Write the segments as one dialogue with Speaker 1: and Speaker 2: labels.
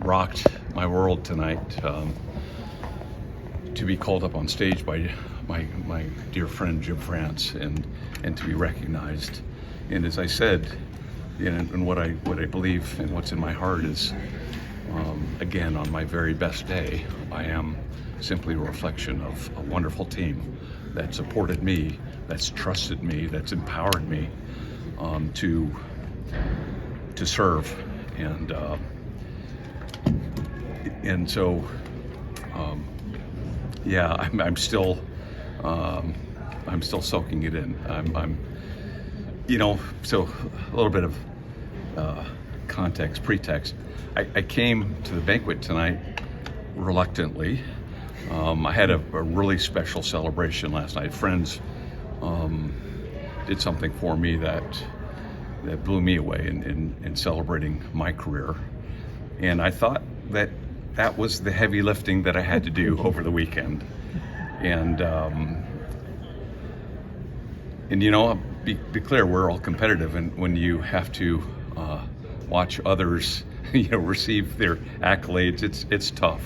Speaker 1: rocked my world tonight, to be called up on stage by my dear friend Jim France and to be recognized. And as I said, and what I believe and what's in my heart is, again, on my very best day, I am simply a reflection of a wonderful team that supported me, that's trusted me, that's empowered me to serve, and so yeah, I'm still soaking it in. I'm so a little bit of pretext. I came to the banquet tonight reluctantly. I had a really special celebration last night. Friends did something for me that blew me away in celebrating my career. And I thought that was the heavy lifting that I had to do over the weekend. And be clear, we're all competitive, and when you have to watch others receive their accolades, it's tough.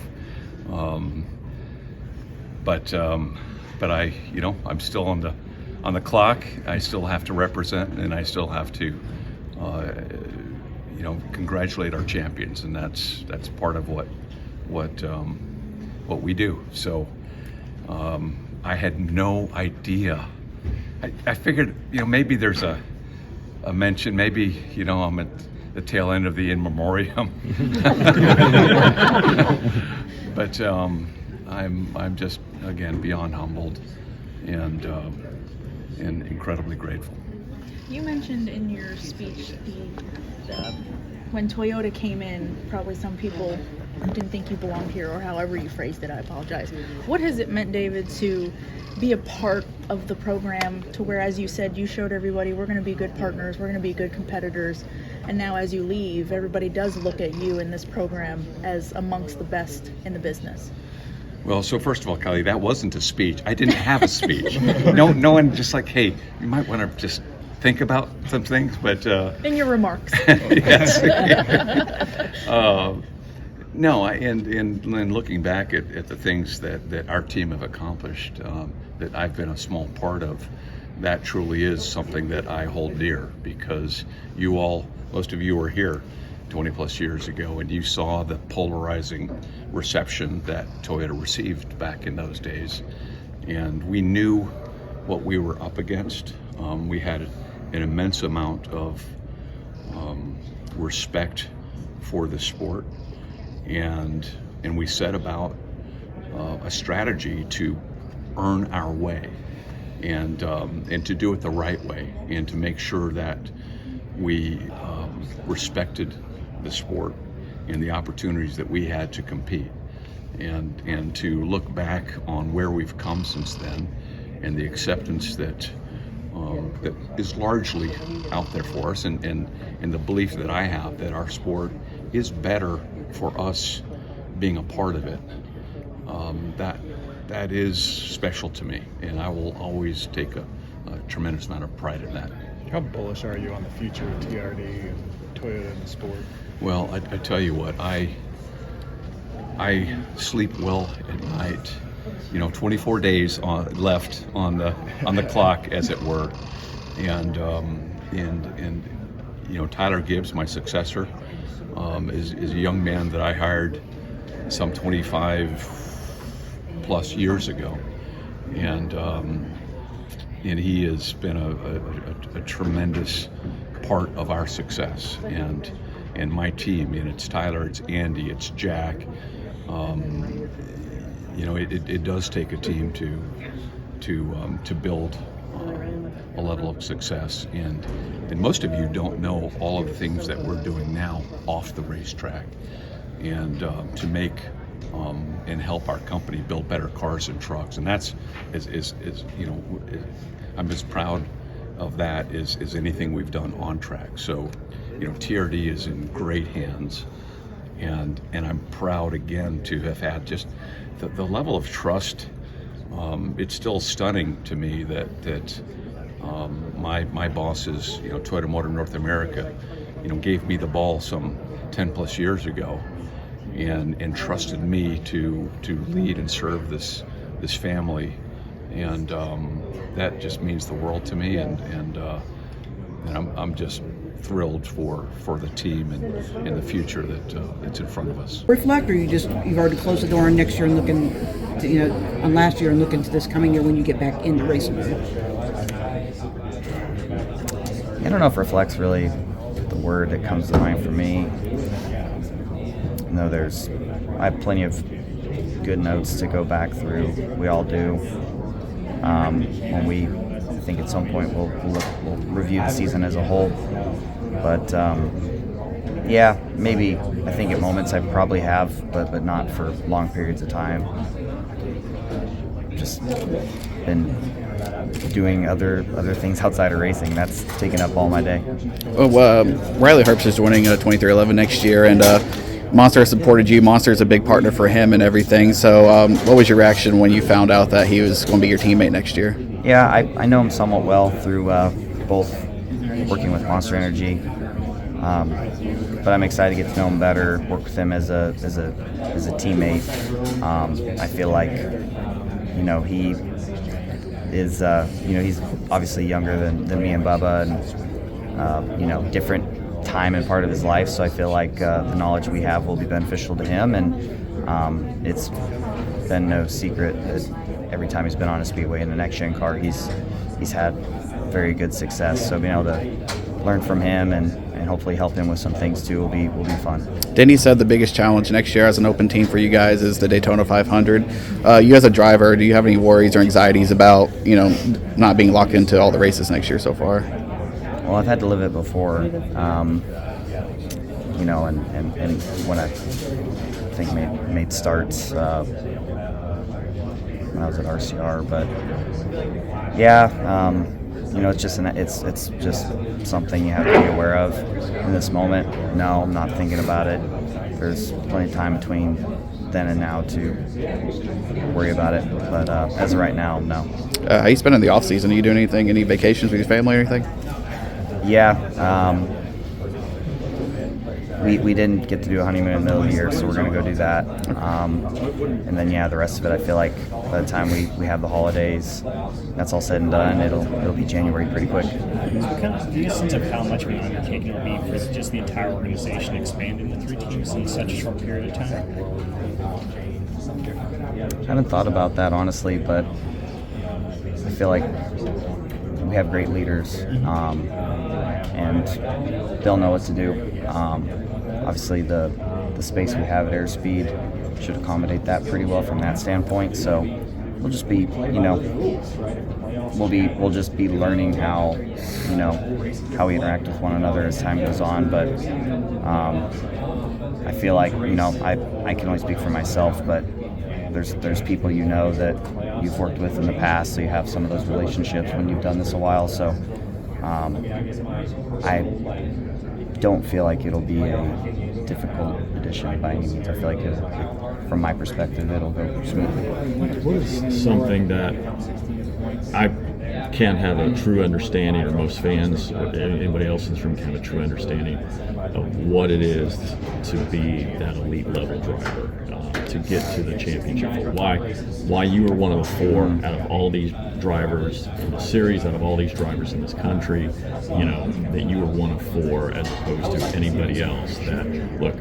Speaker 1: But I'm still on the clock. I still have to represent, and I still have to congratulate our champions, and that's part of what we do. So I had no idea. I figured maybe there's a mention, maybe I'm at the tail end of the in memoriam. But I'm just, again, beyond humbled and incredibly grateful.
Speaker 2: You mentioned in your speech when Toyota came in, probably some people didn't think you belonged here, or however you phrased it, I apologize. What has it meant, David, to be a part of the program, to where, as you said, you showed everybody we're going to be good partners, we're going to be good competitors, and now as you leave, everybody does look at you in this program as amongst the best in the business?
Speaker 1: Well, so first of all, Kelly, that wasn't a speech. I didn't have a speech. No one just like, hey, you might want to just think about some things, but
Speaker 2: in your remarks.
Speaker 1: Yes. No, and looking back at the things that our team have accomplished, that I've been a small part of, that truly is something that I hold dear, because most of you were here 20 plus years ago, and you saw the polarizing reception that Toyota received back in those days, and we knew what we were up against. We had an immense amount of respect for the sport, and we set about a strategy to earn our way, and to do it the right way, and to make sure that we respected the sport and the opportunities that we had to compete, and to look back on where we've come since then, and the acceptance that is largely out there for us, and the belief that I have that our sport is better for us being a part of it. That is special to me, and I will always take a tremendous amount of pride in that.
Speaker 3: How bullish are you on the future of TRD and Toyota in the sport?
Speaker 1: Well, I tell you what, I sleep well at night. 24 days left on the clock, as it were, and Tyler Gibbs, my successor, is a young man that I hired some 25 plus years ago, and he has been a tremendous part of our success, and my team. And it's Tyler, it's Andy, it's Jack. It does take a team to build a level of success, and most of you don't know all of the things that we're doing now off the racetrack, and to make and help our company build better cars and trucks, and that's I'm as proud of that as anything we've done on track. So TRD is in great hands, and I'm proud again to have had just the level of trust. It's still stunning to me that my bosses, Toyota Motor North America, gave me the ball some 10 plus years ago, and trusted me to lead and serve this family, and that just means the world to me, and I'm just thrilled for the team and the future that's in front of us.
Speaker 4: Reflect, or you've already closed the door on next year and looking to, on last year and looking to this coming year when you get back into racing mode?
Speaker 5: I don't know if reflect's really the word that comes to mind for me. No, I have plenty of good notes to go back through. We all do. When we think at some point we'll review the season as a whole. But yeah, maybe I think at moments I probably have, but not for long periods of time. Just been doing other things outside of racing. That's taken up all my day.
Speaker 6: Riley Herbst is joining 2311 next year, and Monster has supported you. Monster is a big partner for him and everything. So what was your reaction when you found out that he was going to be your teammate next year?
Speaker 5: Yeah, I know him somewhat well through both working with Monster Energy, but I'm excited to get to know him better, work with him as a teammate. I feel like he is he's obviously younger than me and Bubba, and different time and part of his life, so I feel like the knowledge we have will be beneficial to him, and it's been no secret that every time he's been on a speedway in the next gen car, he's had very good success. So being able to learn from him and hopefully help him with some things too will be fun.
Speaker 6: Denny said the biggest challenge next year as an open team for you guys is the Daytona 500. You as a driver, do you have any worries or anxieties about not being locked into all the races next year so far?
Speaker 5: Well, I've had to live it before, and when I think made starts when I was at RCR, but yeah, it's just something you have to be aware of in this moment. No, I'm not thinking about it. There's plenty of time between then and now to worry about it, but as of right now, no.
Speaker 6: How you spending the off season? Are you doing anything? Any vacations with your family or anything?
Speaker 5: Yeah, we didn't get to do a honeymoon in the middle of the year, so we're going to go do that. And then, the rest of it, I feel like by the time we have the holidays, that's all said and done, it'll be January pretty quick.
Speaker 7: Do you have a sense of how much of an undertaking it will be for just the entire organization expanding to 3 teams in such a short period of time?
Speaker 5: I haven't thought about that, honestly, but I feel like we have great leaders, and they'll know what to do. Obviously, the space we have at Airspeed should accommodate that pretty well from that standpoint. So we'll just be, we'll just be learning how we interact with one another as time goes on. But I feel like I can only speak for myself, but there's people that you've worked with in the past, so you have some of those relationships when you've done this a while. So I don't feel like it'll be a difficult addition by any means. I feel like from my perspective, it'll go smoothly.
Speaker 8: What is something that I can't have a true understanding, or most fans or anybody else in this room can't have a true understanding of what it is to be that elite level driver, to get to the championship? Why you are one of the 4 out of all these drivers in the series, out of all these drivers in this country, that you are one of 4 as opposed to anybody else. That, look,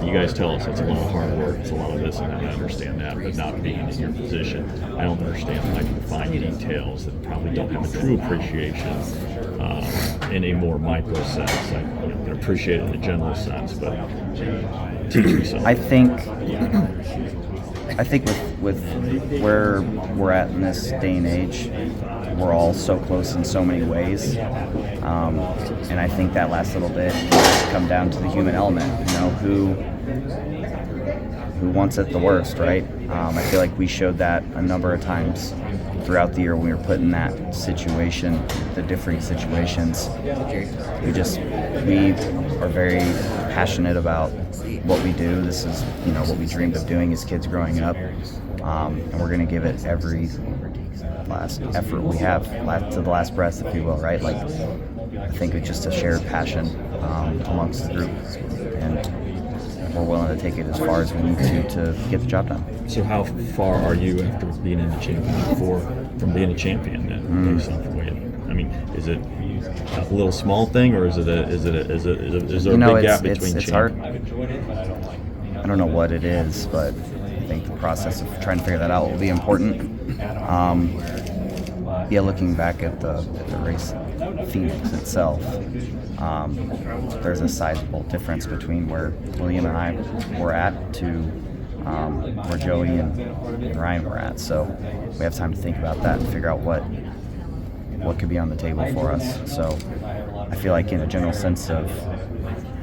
Speaker 8: you guys tell us it's a lot of hard work, it's a lot of this and that, I understand that, but not being in your position, I don't understand like the fine details that probably don't have a true appreciation in a more micro sense. I can appreciate it in a general sense, but teach me something.
Speaker 5: I think with where we're at in this day and age, we're all so close in so many ways, and I think that last little bit has come down to the human element. Who wants it the worst, right? I feel like we showed that a number of times throughout the year when we were put in that situation, the differing situations. We are very passionate about what we do. This is what we dreamed of doing as kids growing up, and we're going to give it every last effort we have, to the last breath, if you will, right? Like, I think it's just a shared passion amongst the group, and we're willing to take it as far as we need to get the job done.
Speaker 8: So how far are you after being in the championship from being a champion then? Based off the way I mean, is it a little small thing, or is there a big gap between
Speaker 5: it's hard. I don't know what it is, but I think the process of trying to figure that out will be important. Looking back at the race Phoenix itself, there's a sizable difference between where William and I were at to where Joey and Ryan were at. So we have time to think about that and figure out what could be on the table for us. So I feel like in a general sense of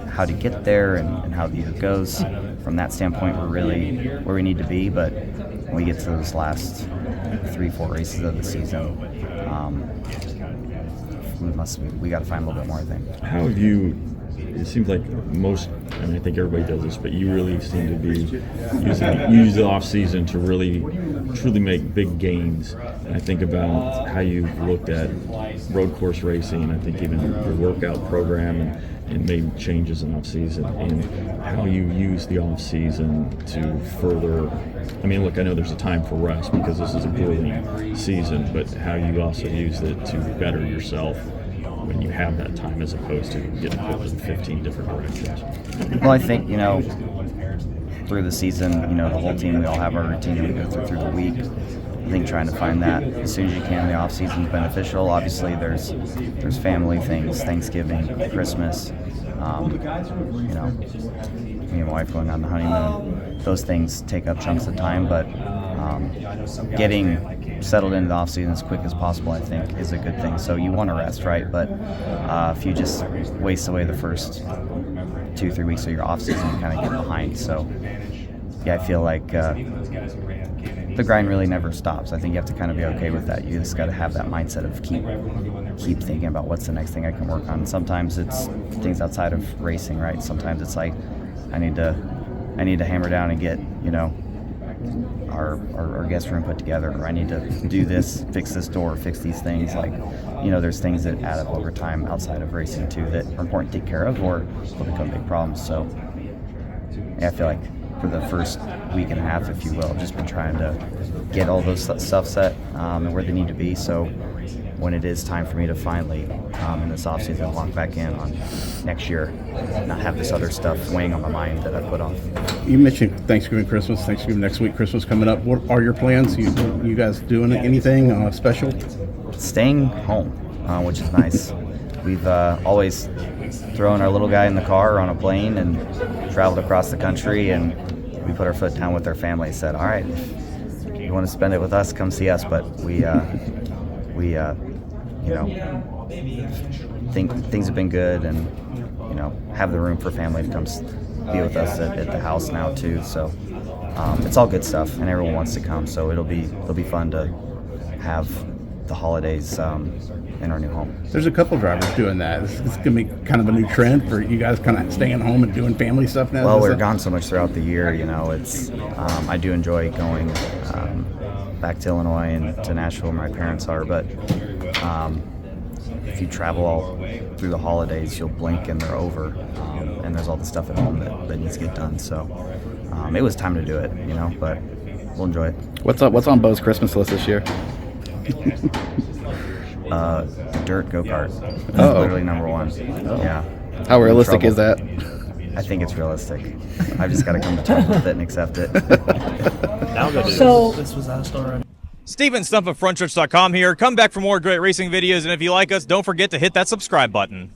Speaker 5: how to get there and how the year goes, from that standpoint, we're really where we need to be. But when we get to those last 3-4 races of the season, we got to find a little bit more, I think.
Speaker 8: How have you? It seems like I think everybody does this, but you really seem to be use the off season to really truly make big gains. And I think about how you've looked at road course racing. I think even your workout program and made changes in off season, and how you use the off season to further. I mean, look, I know there's a time for rest because this is a grueling season, but how you also use it to better yourself when you have that time, as opposed to getting pulled in 15 different directions.
Speaker 5: Well, I think, through the season, the whole team, we all have our routine that we go through the week. I think trying to find that as soon as you can in the off season is beneficial. Obviously, there's family things, Thanksgiving, Christmas. Me and my wife going on the honeymoon. Those things take up chunks of time, but getting settled into the off season as quick as possible, I think, is a good thing. So you want to rest, right? But if you just waste away the first 2-3 weeks of your off season, you kind of get behind. So yeah, I feel like the grind really never stops. I think you have to kind of be okay with that. You just got to have that mindset of keep thinking about what's the next thing I can work on. Sometimes it's things outside of racing, right? Sometimes it's like I need to hammer down and get our guest room put together, or I need to do this, fix this door, fix these things. Like, there's things that add up over time outside of racing too that are important to take care of, or will become big problems. So yeah, I feel like for the first week and a half, if you will, I've just been trying to get all those stuff set and where they need to be. So when it is time for me to finally, in this offseason, walk back in on next year, not have this other stuff weighing on my mind that I put off.
Speaker 6: You mentioned Thanksgiving next week, Christmas coming up. What are your plans? You guys doing anything special?
Speaker 5: Staying home, which is nice. We've always thrown our little guy in the car or on a plane and traveled across the country, and we put our foot down with our family and said, all right, if you want to spend it with us, come see us. But we think things have been good, and have the room for family to come be with us at the house now too. So it's all good stuff, and everyone wants to come. So it'll be fun to have the holidays in our new home.
Speaker 6: There's a couple drivers doing that. It's going to be kind of a new trend for you guys, kind of staying home and doing family stuff now.
Speaker 5: Well, we're gone so much throughout the year. It's I do enjoy going back to Illinois and to Nashville where my parents are, but if you travel all through the holidays, you'll blink and they're over, and there's all the stuff at home that needs to get done. So it was time to do it, but we'll enjoy it.
Speaker 6: What's on Bo's Christmas list this year?
Speaker 5: Dirt go-kart.
Speaker 6: Oh.
Speaker 5: Literally number one. Oh. Yeah.
Speaker 6: How realistic is that?
Speaker 5: I think it's realistic. I've just got to come to terms with it and accept it.
Speaker 2: So
Speaker 7: This was asked already.
Speaker 9: Steven Stumpf of Frontstretch.com here. Come back for more great racing videos, and if you like us, don't forget to hit that subscribe button.